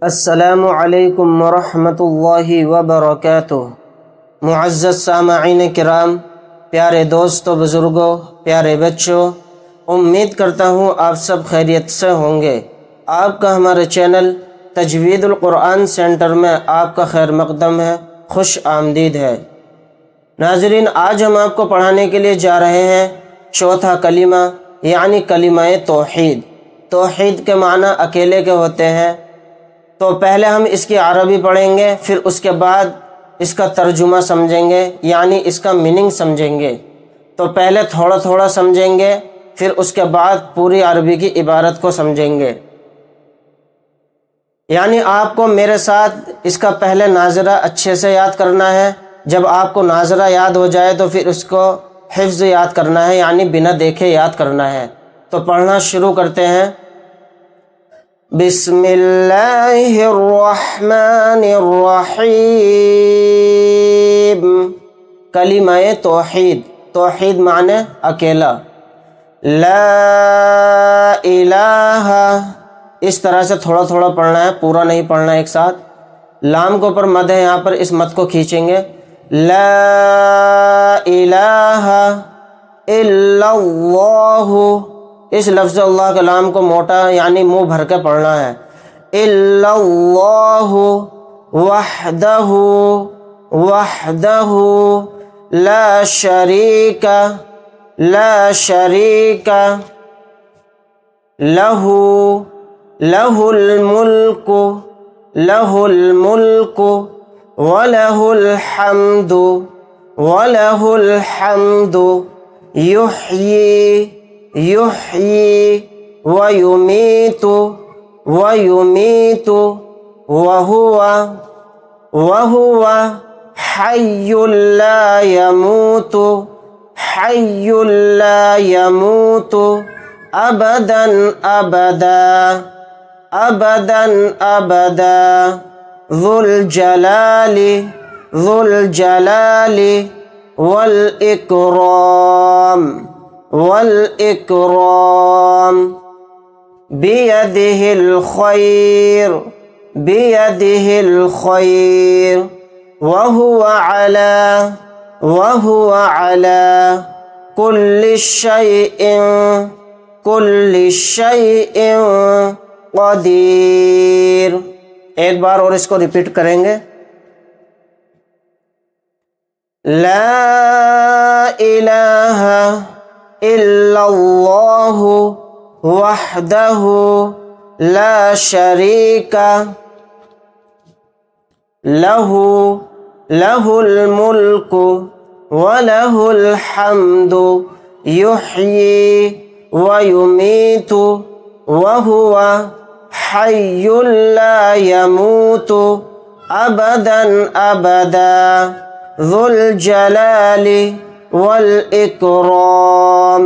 السلام علیکم ورحمۃ اللہ وبرکاتہ۔ معزز سامعین کرام، پیارے دوستوں، بزرگوں، پیارے بچوں، امید کرتا ہوں آپ سب خیریت سے ہوں گے۔ آپ کا ہمارے چینل تجوید القرآن سینٹر میں آپ کا خیر مقدم ہے، خوش آمدید ہے۔ ناظرین، آج ہم آپ کو پڑھانے کے لیے جا رہے ہیں چوتھا کلمہ، یعنی کلمہ توحید۔ توحید کے معنی اکیلے کے ہوتے ہیں، تو پہلے ہم اس کی عربی پڑھیں گے، پھر اس کے بعد اس کا ترجمہ سمجھیں گے، یعنی اس کا میننگ سمجھیں گے۔ تو پہلے تھوڑا تھوڑا سمجھیں گے، پھر اس کے بعد پوری عربی کی عبارت کو سمجھیں گے۔ یعنی آپ کو میرے ساتھ اس کا پہلے ناظرہ اچھے سے یاد کرنا ہے۔ جب آپ کو ناظرہ یاد ہو جائے تو پھر اس کو حفظ یاد کرنا ہے، یعنی بنا دیکھے یاد کرنا ہے۔ تو پڑھنا شروع کرتے ہیں۔ بسم اللہ الرحمن الرحیم۔ کلمہ توحید، توحید معنی اکیلا۔ لا الہ، اس طرح سے تھوڑا تھوڑا پڑھنا ہے، پورا نہیں پڑھنا ایک ساتھ۔ لام کے اوپر مد ہے، یہاں پر اس مد کو کھینچیں گے۔ لا الہ الا اللہ، اس لفظ اللہ کے لام کو موٹا یعنی منہ بھر کے پڑھنا ہے۔ الا اللہ وحدہ وحدہ لا شریک لہ لہ الملک ولہ الحمد یحیی ویمیت وہو حی لا یموت ابدا ذو الجلال والإکرام بیدہ الخیر وہو علی کل شیء قدیر۔ ایک بار اور اس کو ریپیٹ کریں گے۔ لا الہ الا اللہ وحدہ لا شریک لہ لہ الملک ولہ الحمد یحیی ویمیت وہو حی لا یموت ابدا ذو الجلال والإکرام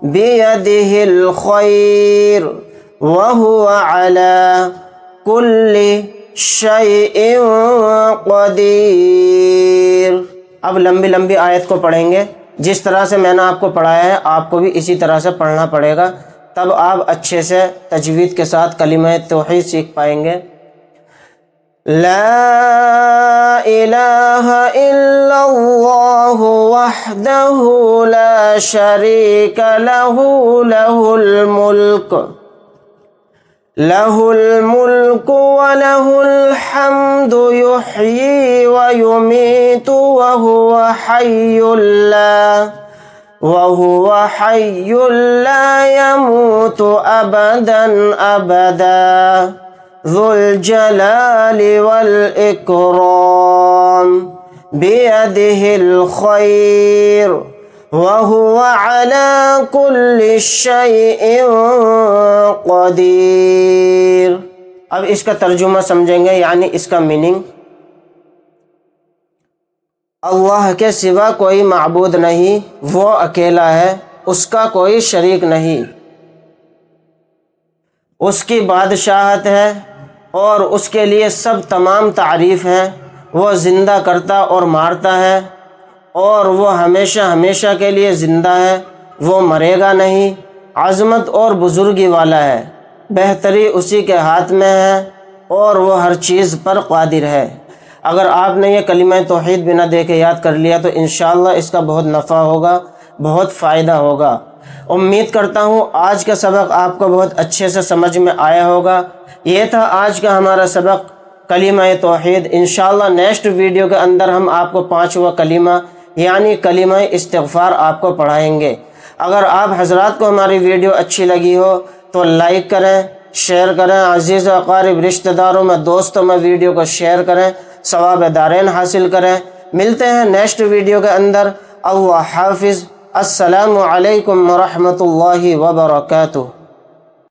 بیدہ الخیر وہو علی کل شیء قدیر۔ اب لمبی لمبی آیت کو پڑھیں گے، جس طرح سے میں نے آپ کو پڑھایا ہے آپ کو بھی اسی طرح سے پڑھنا پڑے گا، تب آپ اچھے سے تجوید کے ساتھ کلمہ توحید سیکھ پائیں گے۔ لا الہ الا اللہ وحدہ لا شریک لہ لہ الملک ولہ الحمد یحیی ویمیت وہو حی لا یموت ابدا ذو الجلال والإکرام بیدہ الخیر وہو علی کل شیء قدیر۔ اب اس کا ترجمہ سمجھیں گے، یعنی اس کا میننگ۔ اللہ کے سوا کوئی معبود نہیں، وہ اکیلا ہے، اس کا کوئی شریک نہیں، اس کی بادشاہت ہے اور اس کے لیے سب تمام تعریف ہیں۔ وہ زندہ کرتا اور مارتا ہے، اور وہ ہمیشہ ہمیشہ کے لیے زندہ ہے، وہ مرے گا نہیں۔ عظمت اور بزرگی والا ہے، بہتری اسی کے ہاتھ میں ہے، اور وہ ہر چیز پر قادر ہے۔ اگر آپ نے یہ کلمہ توحید بنا دیکھے یاد کر لیا تو انشاءاللہ اس کا بہت نفع ہوگا، بہت فائدہ ہوگا۔ امید کرتا ہوں آج کا سبق آپ کو بہت اچھے سے سمجھ میں آیا ہوگا۔ یہ تھا آج کا ہمارا سبق کلمہ توحید۔ انشاءاللہ نیکسٹ ویڈیو کے اندر ہم آپ کو 5واں کلمہ یعنی کلمہ استغفار آپ کو پڑھائیں گے۔ اگر آپ حضرات کو ہماری ویڈیو اچھی لگی ہو تو لائک کریں، شیئر کریں، عزیز و اقارب رشتہ داروں میں، دوستوں میں ویڈیو کو شیئر کریں، ثواب دارین حاصل کریں۔ ملتے ہیں نیکسٹ ویڈیو کے اندر۔ اللہ حافظ۔ السلام علیکم ورحمۃ اللہ وبرکاتہ۔